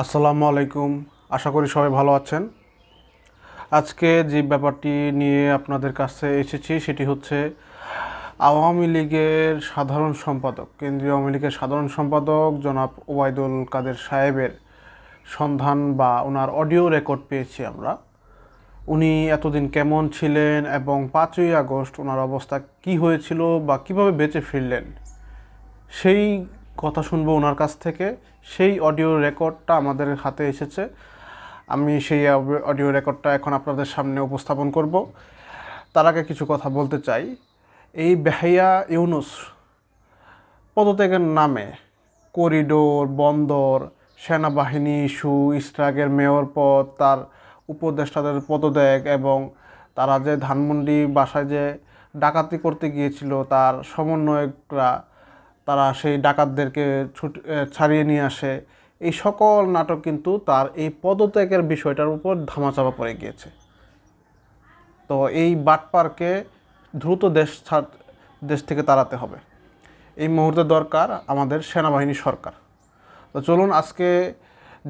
আসসালামু আলাইকুম। আশা করি সবাই ভালো আছেন। আজকে যে ব্যাপারটি নিয়ে আপনাদের কাছে এসেছি সেটি হচ্ছে আওয়ামী লীগের সাধারণ সম্পাদক, কেন্দ্রীয় আওয়ামী লীগের সাধারণ সম্পাদক জনাব ওবায়দুল কাদের সাহেবের সন্ধান বা ওনার অডিও রেকর্ড পেয়েছি আমরা। উনি এতদিন কেমন ছিলেন এবং 5ই আগস্ট ওনার অবস্থা কি হয়েছিল বা কিভাবে বেঁচে ফিরলেন সেই কথা শুনবো ওনার কাছ থেকে। সেই অডিও রেকর্ডটা আমাদের হাতে এসেছে। আমি সেই অডিও রেকর্ডটা এখন আপনাদের সামনে উপস্থাপন করব। তার আগে কিছু কথা বলতে চাই। এই বেহাইয়া ইউনুস পদত্যাগের নামে করিডোর, বন্দর, সেনাবাহিনী ইস্যু, ইস্ট্রাগের মেয়র পদ, তার উপদেষ্টাদের পদত্যাগ এবং তারা যে ধানমন্ডি বাসায় যে ডাকাতি করতে গিয়েছিল তার সমন্বয়করা, তারা সেই ডাকাতদেরকে ছাড়িয়ে নিয়ে আসে, এই সকল নাটক কিন্তু তার এই পদত্যাগের বিষয়টার উপর ধামাচাপা পড়ে গিয়েছে। তো এই বাটপারকে দ্রুত দেশ থেকে তাড়াতে হবে। এই মুহূর্তে দরকার আমাদের সেনাবাহিনী সরকার। তো চলুন আজকে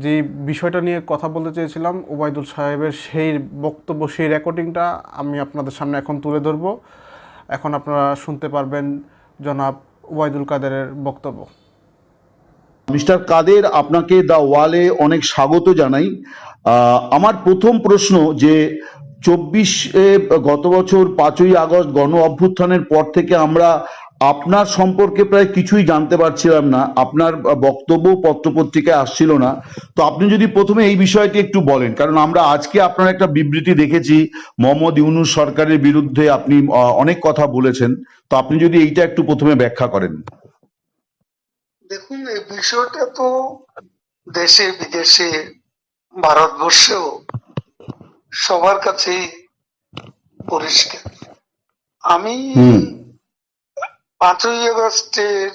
যে বিষয়টা নিয়ে কথা বলতে চেয়েছিলাম, ওবায়দুল সাহেবের সেই বক্তব্য, সেই রেকর্ডিংটা আমি আপনাদের সামনে এখন তুলে ধরব। এখন আপনারা শুনতে পারবেন জনাব ওবায়দুল কাদেরের বক্তব্য। মিস্টার কাদের, আপনাকে দা ওয়ালে অনেক স্বাগত জানাই। আমার প্রথম প্রশ্ন যে 24 গত বছর 5ই আগস্ট গণ অভ্যুত্থানের পর থেকে আমরা আপনার সম্পর্কে প্রায় কিছুই জানতে পারছিলাম না, আপনার বক্তব্য পত্রপত্রিকায় আসছিল না। তো আপনি যদি প্রথমে এই বিষয়টি একটু বলেন, কারণ আমরা আজকে আপনার একটা বিবৃতি দেখেছি, মোহাম্মদ ইউনূস সরকারের বিরুদ্ধে আপনি অনেক কথা বলেছেন। তো আপনি যদি এইটা একটু প্রথমে ব্যাখ্যা করেন। দেখুন, এই বিষয়টা তো দেশে বিদেশে ভারতবর্ষেও সবার কাছেই পরিষ্কার। আমি 5ই আগস্টের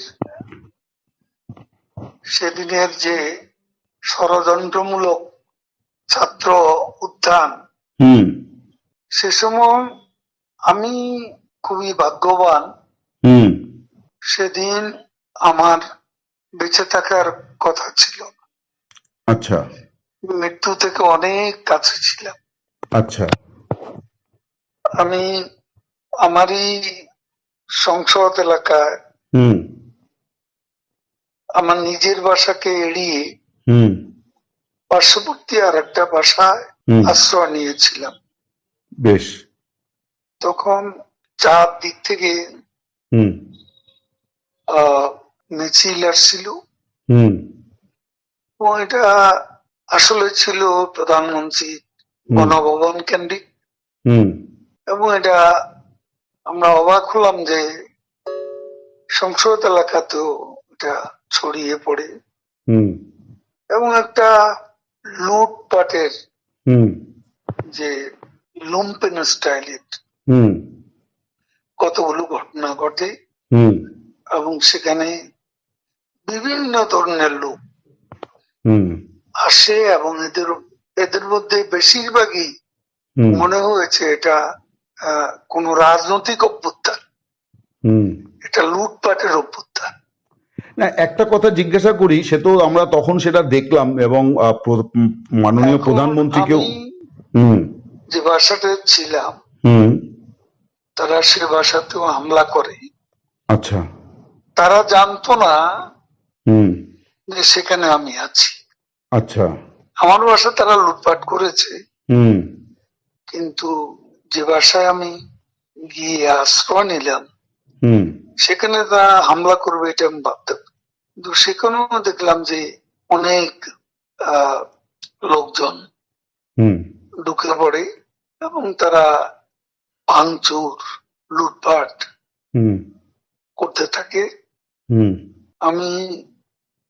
সেদিনের যে ষড়যন্ত্রমূলক ছাত্র উত্থান, সে সময় আমি খুবই ভাগ্যবান। সেদিন আমার বেঁচে থাকার কথা ছিল। আচ্ছা। মৃত্যু থেকে অনেক কাছে ছিলাম। আচ্ছা। আমি আমারই সংসদ এলাকায় আমার নিজের বাসাকে এড়িয়ে পার্শ্ববর্তী আর একটা বাসায় আশ্রয় নিয়েছিলাম। বেশ। তখন চার দিক থেকে মিছিল আসছিল এবং এটা আসলে ছিল প্রধানমন্ত্রী গণভবন কেন্দ্রিক, এবং এটা আমরা অবাক হলাম যে সংসদ এলাকাতেও এটা ছড়িয়ে পড়ে এবং একটা লুটপাটের যে লুম্পেন স্টাইলের কতগুলো ঘটনা ঘটে এবং সেখানে বিভিন্ন ধরনের লোক আসে এবং এদের মধ্যে বেশিরভাগই মনে হয়েছে এটা কোন রাজনৈতিক অভ্যুত্থান, এটা লুটপাটের অভ্যুত্থান। না, একটা কথা জিজ্ঞাসা করি, সে তো আমরা তখন সেটা দেখলাম এবং মাননীয় প্রধানমন্ত্রীকেও। যে বাসাতে ছিলাম তারা সে বাসাতেও হামলা করে। আচ্ছা। তারা জানতো না যে সেখানে আমি আছি। আচ্ছা। আমার বাসা তারা লুটপাট করেছে, কিন্তু যে বাসায় আমি গিয়ে আশ্রয় নিলাম সেখানে তারা হামলা করবে এটা আমি ভাবতাম। কিন্তু সেখানেও দেখলাম যে অনেক লোকজন ঢুকে পড়ে এবং তারা ভাঙচুর, লুটপাট করতে থাকে। আমি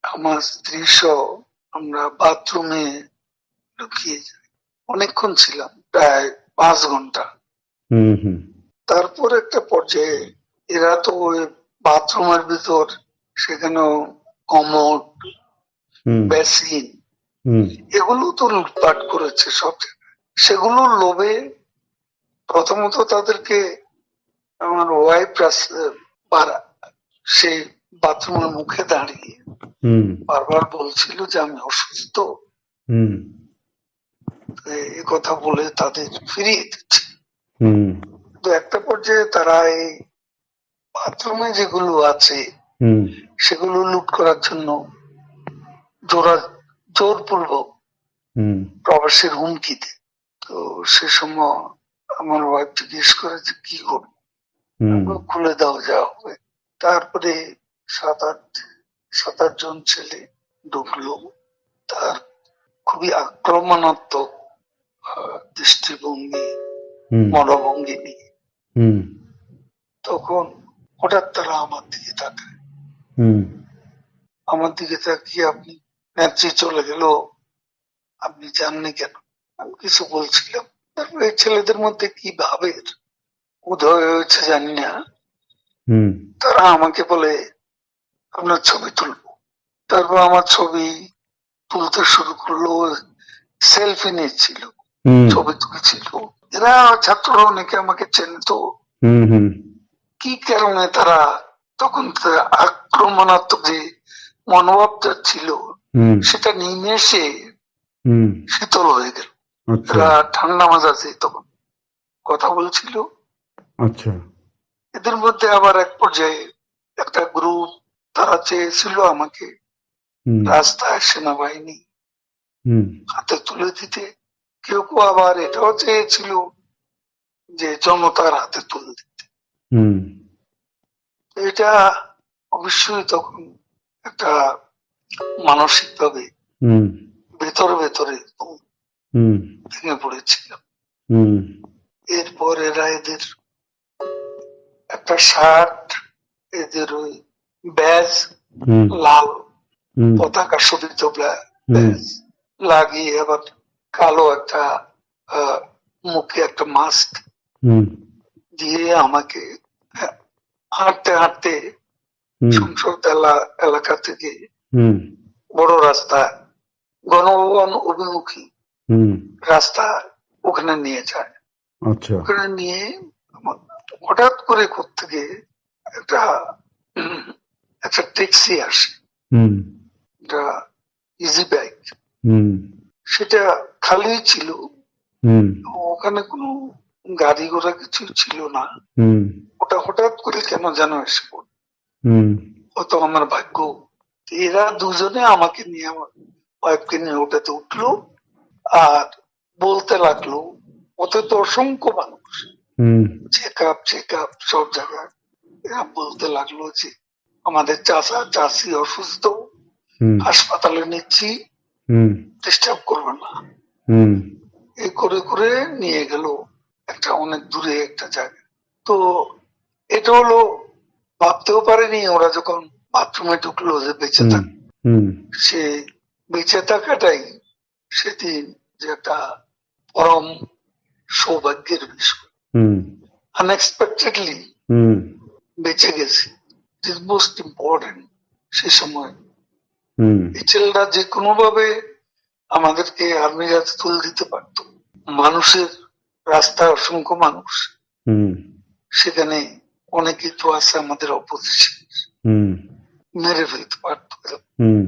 আমার স্ত্রী সহ আমরা বাথরুমে লুকিয়ে যাই। অনেকক্ষণ ছিলাম, প্রায় 5 ঘন্টা। তারপর একটা পর্যায়ে এরা তো ওই বাথরুমের ভিতর সেখানেও কমোড, বেসিন এগুলো তো লুটপাট করেছে সব জায়গায়। সেগুলোর লোভে প্রথমত তাদেরকে আমার ওয়াইফ সেই বাথরুমের মুখে দাঁড়িয়ে বারবার বলছিল যে আমি অসুস্থ, হুম এ কথা বলে তাদের ফিরিয়ে দিচ্ছে। হুম তো একটা পর্যায়ে তারা এই বাথরুমে যেগুলো আছে হুম সেগুলো লুট করার জন্য জোরা জোরপূর্বক হুম প্রবাসের হুমকি দেয়। তো সে সময় আমার ওয়াইফ জিজ্ঞেস করে যে কি করবো, হুম খুলে দাও যা হবে। তারপরে সাত আট সাত আট জন ছেলে ঢুকলো, তার খুবই আক্রমণাত্মক দৃষ্টিভঙ্গি হুম মনোভঙ্গি নিয়ে। হুম তখন হঠাৎ তারা আমার দিকে তাকায়, হুম আমার দিকে তাকিয়ে আপনি নেত্রী চলে গেল, আপনি জাননি কেন? আমি কিছু বলছিলাম। তারপরে এই ছেলেদের মধ্যে কি ভাবের উদয় হয়েছে জানি না, হুম তারা আমাকে বলে আপনার ছবি তুলবো। তারপর আমার ছবি তুলতে শুরু করলো, সেলফি নিচ্ছিল, হুম ছবি তুলছিল। এরা ছাত্ররা অনেকে আমাকে চেনতো। হুম হুম কি কারণে তারা তখন তারা আক্রমণাত্মক যে মনোভাবটা ছিল হুম সেটা নিমেষে হুম শীতল হয়ে গেল। আচ্ছা এরা ঠান্ডা মাজাজে তখন কথা বলছিল। আচ্ছা এদের মধ্যে আবার এক পর্যায়ে একটা গ্রুপ, তারা চেয়েছিল আমাকে হুম রাস্তায় সেনাবাহিনী হুম হাতে তুলে দিতে। কেউ কেউ আবার এটাও চেয়েছিল যে জনতার হাতে তুলে দিতে। হুম এটা অবশ্যই তখন একটা মানসিক ভাবে হুম ভেতরে ভেতরে হুম ভেঙে পড়েছিলাম। হুম এরপর এরা এদের একটা শার্ট, এদের ওই ব্যাজ, হুম লাল হুম পতাকা শোভিত হুম ব্যাজ লাগিয়ে আবার কালো একটা মুখে একটা মাস্ক হুম দিয়ে আমাকে আহ, হাঁটতে হাঁটতে হুম সংসদ এলাকা থেকে হুম বড় রাস্তা, গণভবন অভিমুখী হুম রাস্তা, ওখানে নিয়ে যায়। আচ্ছা ওখানে নিয়ে হঠাৎ করে কোত্থেকে একটা উম, একটা ট্যাক্সি আসে, হুম একটা ইজি বাইক, হুম সেটা খালি ছিল। হুম ওখানে কোনো গাড়ি ঘোড়া কিছু ছিল না। হুম ওটা হঠাৎ করে কেন যেন এসে পড়ল, হুম হয়তো আমার ভাগ্য। এরা দুজনে আমাকে নিয়ে, আমার ওয়াইফকে নিয়ে ওটাতে উঠলো আর বলতে লাগলো, ওতে তো অসংখ্য মানুষ, হুম চেক আপ সব জায়গায়। এরা বলতে লাগলো যে আমাদের চাচা চাচি অসুস্থ, হুম হাসপাতালে নিচ্ছি, হুম ডিস্টার্ব করবে না। হুম এই করে করে নিয়ে গেল একটা অনেক দূরে একটা জায়গা। তো এটা হলো, ভাবতেও পারেনি ওরা যখন বাথরুমে ঢুকলো যে বেঁচে হুম থাক, হুম সে বেঁচে থাকাটাই সেদিন যে একটা পরম সৌভাগ্যের বিষয়। হুম আনএক্সপেক্টেডলি হুম বেঁচে গেছি, ইট মোস্ট ইম্পর্টেন্ট। সে সময় হুম এই ছেলেরা যে কোনো ভাবে আমাদেরকে আর্মির হাতে তুলে দিতে পারতো। মানুষের রাস্তায় অসংখ্য মানুষ, হুম সেখানে অনেকেই তো আছে আমাদের অপোজিশন, হুম মেরে ফেলতে পারতো। হুম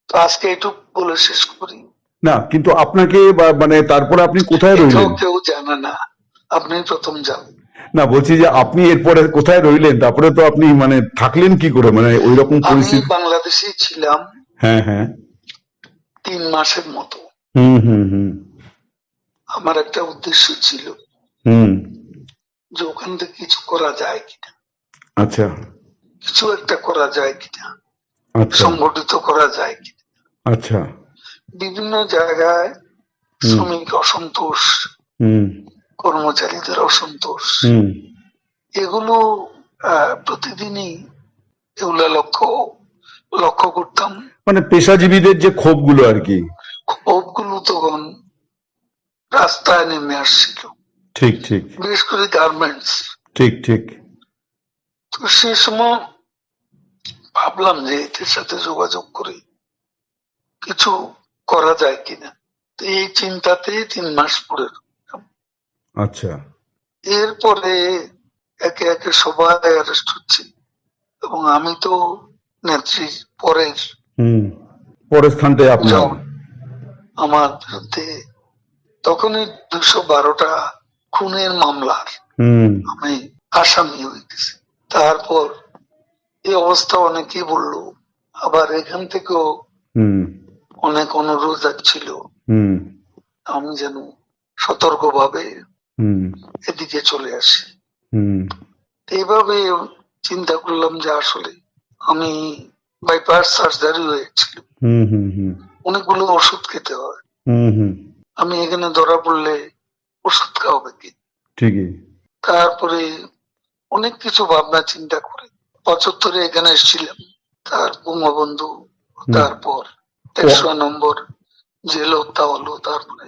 তো আজকে এটুকু বলে শেষ করি। না কিন্তু আপনাকে মানে তারপরে আপনি কোথায় এটাও রইলেন? কেউ জানে না, আপনি প্রথম জানেন। না বলছি যে আপনি এরপরে কোথায় রইলেন, তারপরে তো আপনি মানে থাকলেন কি করে, মানে ওই রকম আমি পরিস্থিতি? বাংলাদেশে ছিলাম হ্যাঁ হ্যাঁ 3 মাসের মতো। হুম হুম হুম আমার একটা উদ্দেশ্য ছিল হুম যে ওখান থেকে কিছু করা যায় কিনা, আচ্ছা কিছু একটা করা যায় কিনা, আচ্ছা সংগঠিত করা যায় কিনা। আচ্ছা বিভিন্ন জায়গায় হুম শ্রমিক অসন্তোষ, হুম কর্মচারীদের অসন্তোষ, হুম এগুলো প্রতিদিনই এগুলা লক্ষ্য লক্ষ্য করতাম। মানে পেশাজীবীদের যে ক্ষোভগুলো আর কি। ক্ষোভগুলো তখন রাস্তায় নেমে আসছিল, ঠিক ঠিক বিশেষ করে গার্মেন্টস। ঠিক ঠিক তো সে সময় ভাবলাম যে এদের সাথে যোগাযোগ করে কিছু করা যায় কিনা। তো এই চিন্তাতেই 3 মাস পরে রইলাম। আচ্ছা এরপরে একে একে সবাই অ্যারেস্ট হচ্ছে এবং আমি তো নেত্রীর পরের হুম পরের স্থানটাই আপনার। জন। আমার বিরুদ্ধে তখনই 212টা খুনের মামলার আমি আসামি হয়ে গেছি। তারপর এই অবস্থা অনেকেই বললো, আবার এখান থেকেও অনেক অনুরোধ যাচ্ছিল আমি যেন সতর্কভাবে এদিকে চলে আসি। এইভাবে চিন্তা করলাম যে আসলে আমি বাইপাস সার্জারি হয়েছিল, অনেকগুলো ওষুধ খেতে হয়, আমি এখানে ধরা পড়লে ওষুধ খাওয়াবে কি? ঠিকই। তারপরে অনেক কিছু ভাবনা চিন্তা করে 75-এ এখানে এসেছিলাম, তার বঙ্গবন্ধু, তারপর 100 নম্বর জেল হত্যা হলো, তারপরে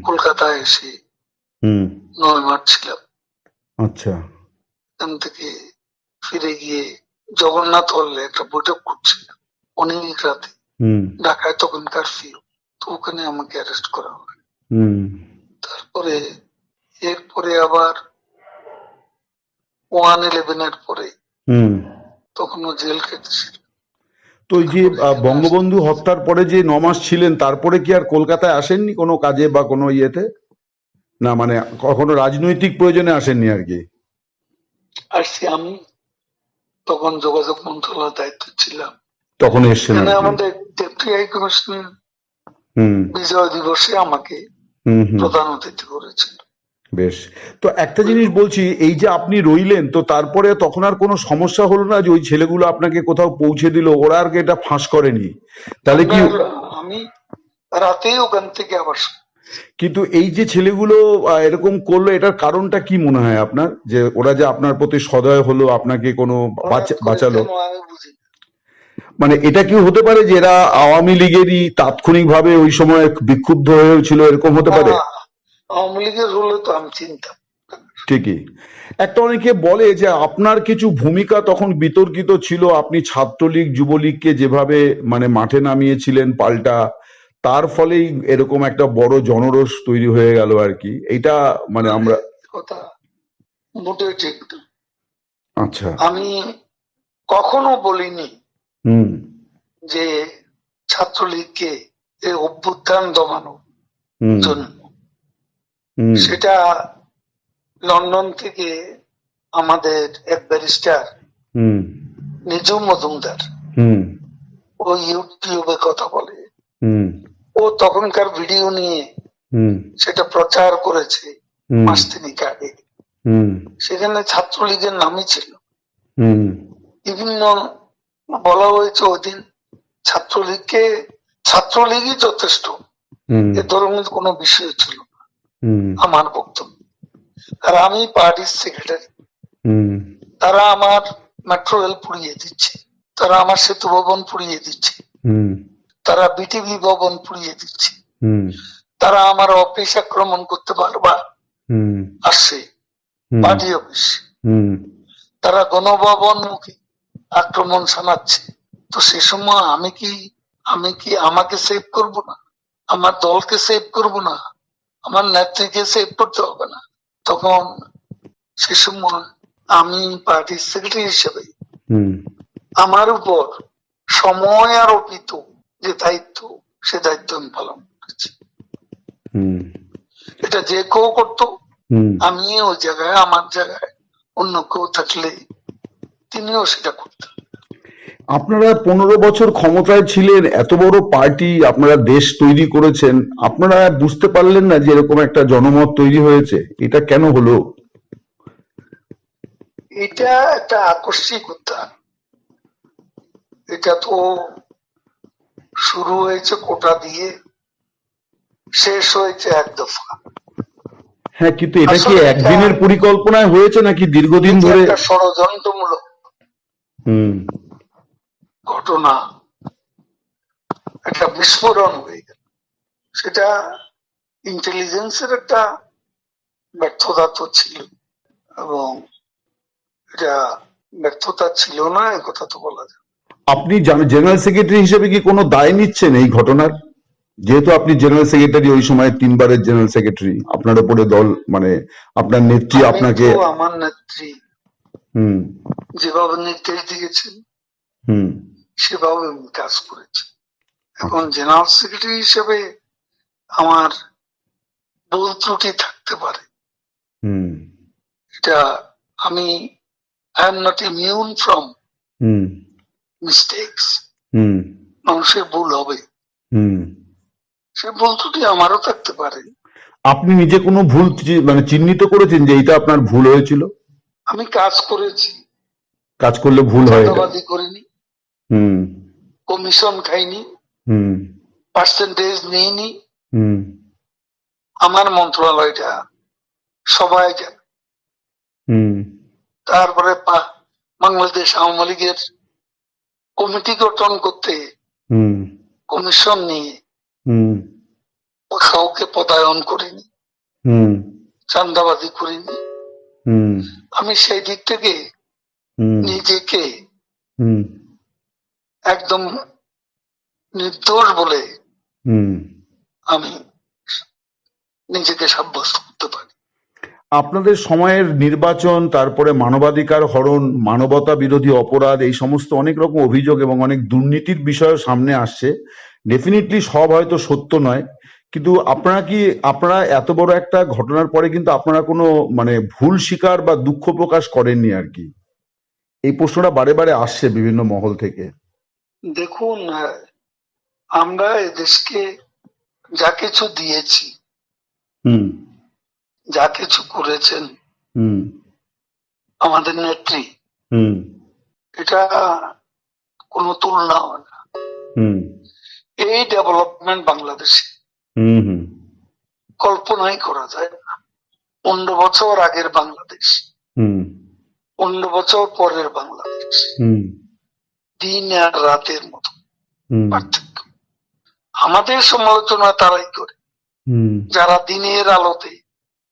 কলকাতায় এসে 9 মাস ছিলাম। আচ্ছা। এখান থেকে ফিরে গিয়ে জগন্নাথ হলে একটা বৈঠক করছিলাম অনেক রাতে, ঢাকায় তখন কারফিউ, তো ওখানে আমাকে অ্যারেস্ট করা হয়। তারপরে এরপরে আবার 111-এর পরে তখনও জেল খেটেছিল। তো ওই যে বঙ্গবন্ধু হত্যার পরে যে 9 মাস ছিলেন, তারপরে কি আর কলকাতায় আসেননি কোনো কাজে বা কোনো ইয়েতে? না মানে কখনো রাজনৈতিক প্রয়োজনে আসেননি আর কি? আসছি, আমি তখন যোগাযোগ মন্ত্রণালয়ের দায়িত্ব ছিলাম, তখন এসছেন আর এখানে কি? আমাদের ডেপুটি হাই কমিশনার বিজয় দিবসে আমাকে প্রধান অতিথি করেছিল। বেশ। তো একটা জিনিস বলছি, এই যে আপনি রইলেন, তো তারপরে তখন আর কোনো সমস্যা হলো না যে ওই ছেলেগুলো আপনাকে কোথাও পৌঁছে দিল, ওরা আর কি এটা ফাঁস করেনি? তাহলে কি? আমি রাতেই ওখান থেকে আবার কিন্তু এই যে ছেলেগুলো এরকম করলো, এটার কারণটা কি মনে হয় আপনার, যে ওরা যে আপনার প্রতি সদয় হলো, আপনাকে কোনো বাঁচালো? আমি বুঝি মানে এটা কি হতে পারে যে এরা আওয়ামী লীগেরই তাৎক্ষণিকভাবে ওই সময় বিক্ষুব্ধ হয়েছিল, এরকম হতে পারে? আওয়ামী লীগের হলে তো আমি চিন্তা। ঠিকই। একটা অনেকে বলে যে আপনার কিছু ভূমিকা তখন বিতর্কিত ছিল, আপনি ছাত্রলীগ যুবলীগকে যেভাবে মানে মাঠে নামিয়েছিলেন পাল্টা, তার ফলেই এরকম একটা বড় জনরোষ তৈরি হয়ে গেল আর কি। এটা মানে আমরা কথা মোটেই ঠিক না। আচ্ছা। আমি কখনো বলিনি যে ছাত্রলীগকে এই অভ্যুত্থান দমানোর জন্য। সেটা লন্ডন থেকে আমাদের এক ব্যারিস্টার নিজম মজুমদার, ও ইউটিউবে কথা বলে, ও তখনকার ভিডিও নিয়ে সেটা প্রচার করেছে মাস তিনেক আগে। সেখানে ছাত্রলীগের নামই ছিল, বিভিন্ন বলা হয়েছে ওই দিন ছাত্রলীগকে, ছাত্রলীগই যথেষ্ট, এ ধরনের কোনো বিষয় ছিল না আমার বক্তব্য। আর আমি পার্টির সেক্রেটারি, তারা আমার মেট্রো রেল পুড়িয়ে দিচ্ছে, তারা আমার সেতু ভবন পুড়িয়ে দিচ্ছে, তারা বিটিভি ভবন পুড়িয়ে দিচ্ছে, তারা আমার অফিস আক্রমণ করতে পারবা আসছে, পার্টি অফিস, তারা গণভবন মুখী আক্রমণ শোনাচ্ছে। তো সে সময় আমি কি আমাকে সেভ করব না? আমার দলকে সেভ করব না? আমার নেত্রীকে সেভ করতে হবে না? তখন সে সময় আমি পার্টির সেক্রেটারি হিসেবে আমার উপর সময় আরোপিত যে দায়িত্ব, সে দায়িত্ব আমি পালন করেছি। এটা যে কেউ করতো, আমি ওই জায়গায়, আমার জায়গায় অন্য কেউ থাকলে তিনিও সেটা করতেন। আপনারা 15 বছর ক্ষমতায় ছিলেন, এত বড় পার্টি, আপনারা দেশ তৈরি করেছেন, আপনারা বুঝতে পারলেন না যে এরকম একটা জনমত তৈরি হয়েছে? এটা কেন হলো? এটা একটা আকস্মিক উত্থান। এটা তো শুরু হয়েছে কোটা দিয়ে, শেষ হয়েছে এক দফা। হ্যাঁ, কিন্তু এটা কি একদিনের পরিকল্পনায় হয়েছে নাকি দীর্ঘদিন ধরে? একটা ষড়যন্ত্রমূলক ঘটনা, একটা বিস্ফোরণ হয়ে গেল। সেটা ইন্টেলিজেন্সের একটা ব্যর্থতা তো ছিল, এবং এটা ব্যর্থতা ছিল না এ কথা তো বলা যায়। আপনি জেনারেল সেক্রেটারি হিসেবে কি কোনো দায় নিচ্ছেন এই ঘটনার? যেহেতু আপনি জেনারেল সেক্রেটারি, ওই সময় 3 বারের জেনারেল সেক্রেটারি, আপনার উপরে দল মানে আপনার নেত্রী আপনাকে, আমার নেত্রী যেভাবে নির্দেশ দিয়েছেন সেভাবে আমি কাজ করেছি, এখন জেনারেল সেক্রেটারি হিসেবে আমার ভুল ত্রুটি থাকতে পারে, হুম এটা আমি I am not immune from hmm mistakes. হুম মানুষের ভুল হবে, হুম সে ভুল ত্রুটি আমারও থাকতে পারে। আপনি নিজে কোনো ভুল মানে চিহ্নিত করেছেন যে এইটা আপনার ভুল হয়েছিল? আমি কাজ করেছি, কাজ করলে ভুল হয় এটা? চাঁদাবাজি করিনি, হুম কমিশন খাইনি, হুম পার্সেন্টেজ নিইনি। হুম আমার মন্ত্রণালয়টা সবাই জানে। হুম তারপরে বাংলাদেশ আওয়ামী লীগের কমিটি গঠন করতে হুম কমিশন নিয়ে হুম কাউকে পদায়ন করিনি, হুম চাঁদাবাজি করিনি। হুম আমি সেই দিক থেকে হুম নিজেকে হুম একদম নির্দোষ বলে হুম আমি নিজেকে সাব্যস্ত করতে পারি। আপনাদের সময়ের নির্বাচন, তারপরে মানবাধিকার হরণ, মানবতা বিরোধী অপরাধ, এই সমস্ত অনেক রকম অভিযোগ এবং অনেক দুর্নীতির বিষয় সামনে আসছে। ডেফিনেটলি সব হয়তো সত্য নয়, কিন্তু আপনারা এত বড় একটা ঘটনার পরে কিন্তু আপনারা কোনো মানে ভুল স্বীকার বা দুঃখ প্রকাশ করেননি আর কি। এই প্রশ্নটা বারে বারে আসছে বিভিন্ন মহল থেকে। দেখুন, আমরা এদেশকে যা কিছু দিয়েছি, হুম যা কিছু করেছেন হুম আমাদের নেত্রী, হুম এটা কোনো তুলনা হয় না। হুম এই ডেভেলপমেন্ট বাংলাদেশে হুম হুম কল্পনাই করা যায় না। 15 বছর আগের বাংলাদেশ, হুম 15 বছর পরের বাংলাদেশ, হুম দিন আর রাতের মতো হুম পার্থক্য। আমাদের সমালোচনা তারাই করে হুম যারা দিনের আলোতে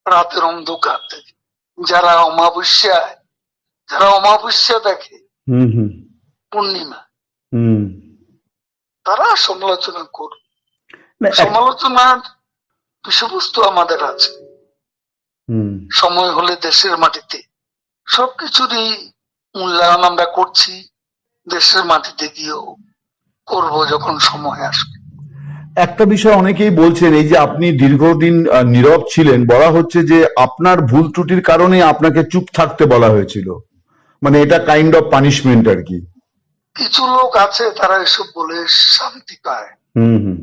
রাতের অন্ধকার দেখে, যারা অমাবস্যা দেখে হুম হুম পূর্ণিমা, হুম তারা সমালোচনা করবে। না সমালোচনার বিষয়বস্তু আমাদের আছে। হুম সময় হলে দেশের মাটিতে সবকিছুরই মূল্যায়ন আমরা করছি, দেশের মাটিতে গিয়েও করব যখন সময় আসবে। একটা বিষয় অনেকেই বলছেন, এই যে আপনি দীর্ঘদিন নীরব ছিলেন, বলা হচ্ছে যে আপনার ভুল ত্রুটির কারণে আপনাকে চুপ থাকতে বলা হয়েছিল, মানে এটা কাইন্ড অফ পানিশমেন্ট আর কি। কিছু লোক আছে তারা এসব বলে শান্তি পায়, হুম হুম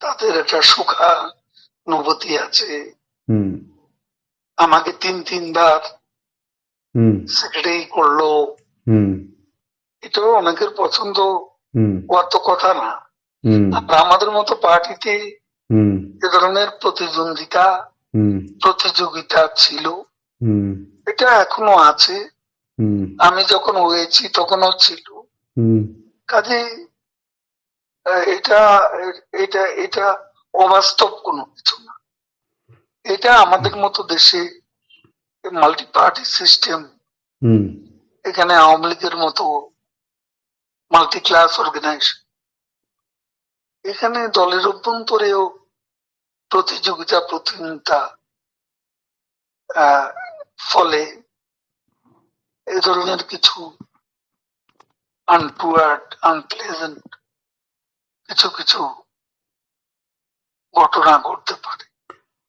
তাদের একটা সুখানুভূতি আছে। হুম আমাকে 3 বার হুম সেক্রেটারি করলো, হুম এটাও অনেকের পছন্দ হুম হওয়ার তো কথা না। হুম আর আমাদের মতো পার্টিতে হুম এ ধরনের হুম প্রতিযোগিতা ছিল, হুম এটা এখনো আছে। হুম আমি যখন হয়েছি তখনও ছিল। হুম কাজে এটা এটা এটা অবাস্তব কোনো কিছু না। এটা আমাদের মতো দেশে মাল্টি পার্টি সিস্টেম, হুম এখানে আওয়ামী লীগের মতো মাল্টি ক্লাস অর্গানাইজেশন, এখানে দলের অভ্যন্তরেও প্রতিযোগিতা প্রতিযোগিতা ফলে এ ধরনের কিছু আনটুয়ার্ড আনপ্লেজেন্ট কিছু কিছু ঘটনা ঘটতে পারে।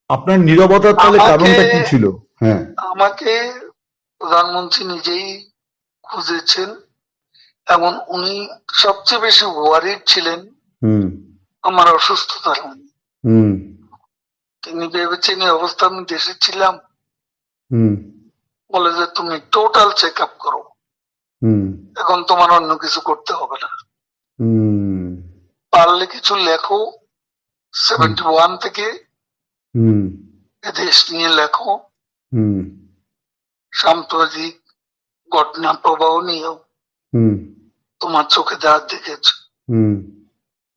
আপনার নীরবতার তাহলে আমাকে কারণটা কি ছিল? হ্যাঁ। আমাকে প্রধানমন্ত্রী নিজেই খুঁজেছেন এবং উনি সবচেয়ে বেশি ওয়ারিড ছিলেন হুম আমার অসুস্থতার নিয়ে। হুম তিনি ভেবেছেন এই অবস্থা আমি দেশে ছিলাম, হুম বলে যে তুমি টোটাল চেক আপ করো, হুম এখন তোমার অন্য কিছু করতে হবে না, হুম পারলে কিছু লেখো, 71 থেকে হুম দেশ নিয়ে লেখো, হুম সাম্প্রতিক ঘটনা প্রবাহ নিয়েও হুম তোমার চোখে যা দেখেছ হুম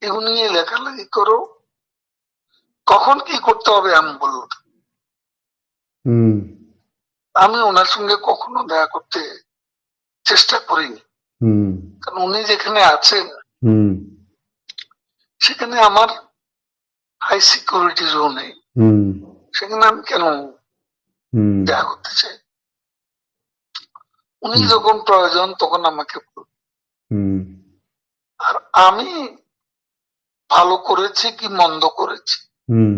এগুলো নিয়ে লেখালেখি করো, কখন কি করতে হবে আমি বলবো। হুম আমি ওনার সঙ্গে কখনো দেখা করতে চেষ্টা করিনি, হুম কারণ উনি যেখানে আছেন হুম সেখানে আমার হাই সিকিউরিটি জোন নেই, হুম সেখানে আমি কেন হুম দেখা করতে চাই। উনি যখন প্রয়োজন তখন আমাকে বলবেন। হুম আর আমি ভালো করেছে কি মন্দ করেছে, হুম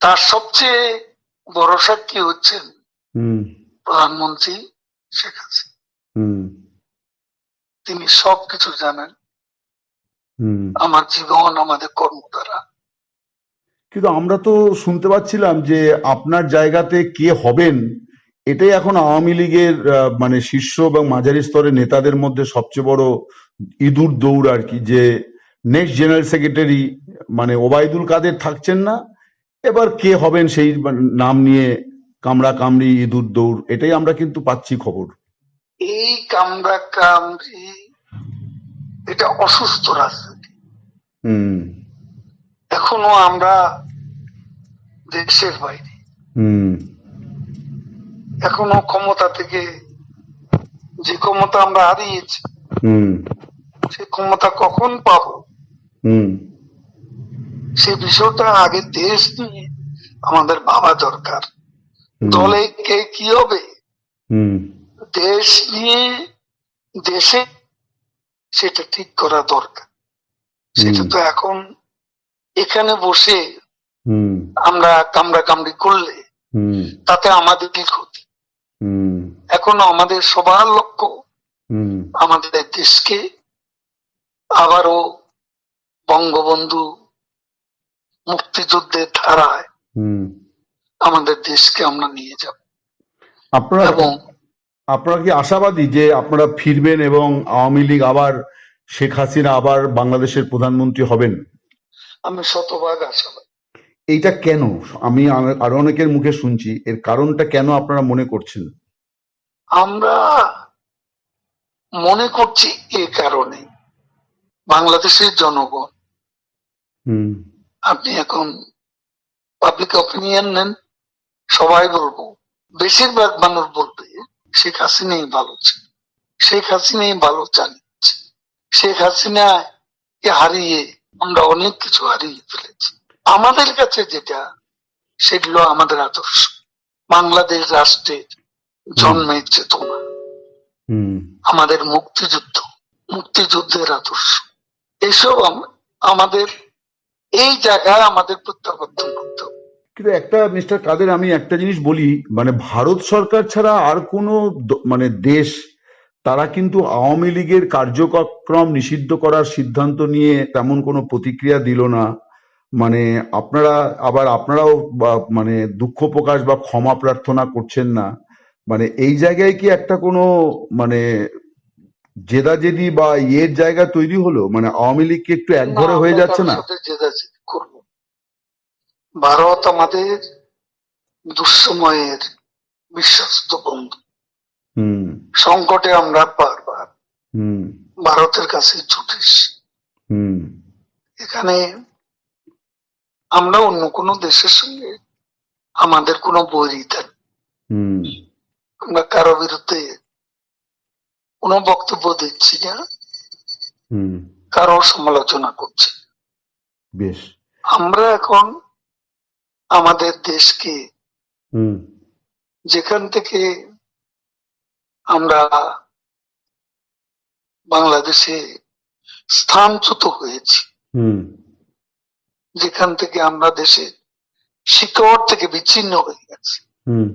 তার সবচেয়ে বড় সাক্ষী হচ্ছেন হুম প্রধানমন্ত্রী শেখ হাসিনা। হুম তিনি সবকিছু জানেন, হুম আমার জীবন, আমাদের কর্ম দ্বারা। কিন্তু আমরা তো শুনতে পাচ্ছিলাম যে আপনার জায়গাতে কে হবেন এটাই এখন আওয়ামী লীগের মানে শীর্ষ এবং মাঝারি স্তরের নেতাদের মধ্যে সবচেয়ে বড় ইঁদুর দৌড় আর কি, যে নেক্সট জেনারেল সেক্রেটারি মানে ওবায়দুল কাদের থাকছেন না, এবার কে হবেন সেই নাম নিয়ে কামড়া কামড়ি ইঁদুর দৌড়, এটাই আমরা কিন্তু পাচ্ছি খবর। এই কামড়া কামড়ি, এটা অসুস্থ রাজনীতি। হুম এখনো আমরা দেশের বাইরে, হুম এখনো ক্ষমতা থেকে যে ক্ষমতা আমরা হারিয়েছি, হুম সে ক্ষমতা কখন পাবো, হুম সে বিষয়টা আগে দেশ নিয়ে আমাদের ভাবা দরকার। দলে কে কি হবে, হুম দেশ নিয়ে দেশে সেটা ঠিক করা দরকার। সেটা তো এখন এখানে বসে হুম আমরা কামড়া কামড়ি করলে হুম তাতে আমাদের কি ক্ষতি? হুম এখন আমাদের সবার লক্ষ্য হুম আমাদের দেশকে আবারও বঙ্গবন্ধু মুক্তিযুদ্ধের ধারায় হুম আমাদের দেশকে আমরা নিয়ে যাব। আপনারা এবং আপনারা কি আশাবাদী যে আপনারা ফিরবেন এবং আওয়ামী লীগ আবার শেখ হাসিনা আবার বাংলাদেশের প্রধানমন্ত্রী হবেন? আমি শতভাগ আশাবাদী। এইটা কেন? আমি আরো অনেকের মুখে শুনছি, এর কারণটা কেন আপনারা মনে করছেন? আমরা মনে করছি এ কারণে, বাংলাদেশের জনগণ, হুম আপনি এখন পাবলিক অপিনিয়ন নেন, সবাই বলবো, বেশিরভাগ মানুষ বলবে শেখ হাসিনাই ভালো ছিল, শেখ হাসিনাই ভালো চালিয়েছে, শেখ হাসিনাকে হারিয়ে আমরা অনেক কিছু হারিয়ে ফেলেছি। আমাদের কাছে যেটা, সেগুলো আমাদের আদর্শ, বাংলাদেশ রাষ্ট্রের জন্মের চেতনা, হুম আমাদের মুক্তিযুদ্ধ, মুক্তিযুদ্ধের আদর্শ, এসব আমাদের এই জায়গায় আমাদের প্রত্যাবর্তন করতে হবে। কিন্তু একটা মিস্টার কাদের, আমি একটা জিনিস বলি, মানে ভারত সরকার ছাড়া আর কোনো মানে দেশ তারা কিন্তু আওয়ামী লীগের কার্যক্রম নিষিদ্ধ করার সিদ্ধান্ত নিয়ে তেমন কোনো প্রতিক্রিয়া দিল না। মানে আপনারাও মানে দুঃখ প্রকাশ বা ক্ষমা প্রার্থনা করছেন না। মানে এই জায়গায় কি একটা কোনো মানে জেদাজেদি বা ইয়ের জায়গা তৈরি হলো? মানে আওয়ামী লীগ কি একটু না, একঘরে হয়ে আমরা যাচ্ছে কারোর না? সাথে জেদাজেদি করবো? ভারত আমাদের দুঃসময়ের বিশ্বস্ত বন্ধু। হুম সংকটে আমরা বারবার হুম ভারতের কাছে ছুটেছি। হুম এখানে আমরা অন্য কোনো দেশের সঙ্গে আমাদের কোনো বৈরিতা নেই। হুম আমরা কারো বিরুদ্ধে কোনো বক্তব্য দিচ্ছি না, হুম কারো সমালোচনা করছি না। বেশ। আমরা এখন আমাদের দেশকে, হুম যেখান থেকে আমরা বাংলাদেশে স্থানচ্যুত হয়েছি, হুম যেখান থেকে আমরা দেশে শিকড় থেকে বিচ্ছিন্ন হয়ে গেছি, হুম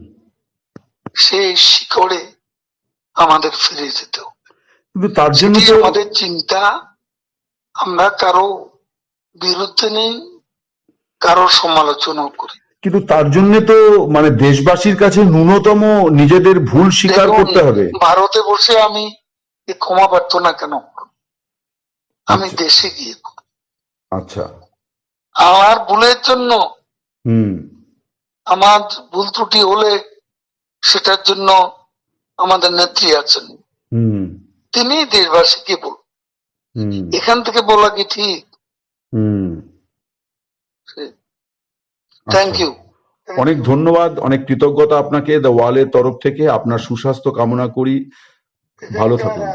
সেই শিকড়ে আমাদের ফিরে যেতে হবে। কিন্তু তার জন্য সেটি তো আমাদের চিন্তা। আমরা কারো বিরুদ্ধে নেই, কারো সমালোচনাও করি। কিন্তু তার জন্য তো মানে দেশবাসীর কাছে ন্যূনতম নিজেদের ভুল স্বীকার দেখুন, করতে হবে। ভারতে বসে আমি ক্ষমা প্রার্থনা কেন করব? আমি আচ্ছা দেশে গিয়ে করব। আচ্ছা। আমার ভুলের জন্য, হুম আমার ভুল ত্রুটি হলে সেটার জন্য আমাদের নেত্রী আছেন, হুম তিনি দেশবাসীকে বল, হুম এখান থেকে বলা কি ঠিক? হুম থ্যাংক আচ্ছা, ইউ। অনেক ধন্যবাদ, অনেক কৃতজ্ঞতা আপনাকে দ্য ওয়ালের তরফ থেকে। আপনার সুস্বাস্থ্য কামনা করি, ভালো থাকুন।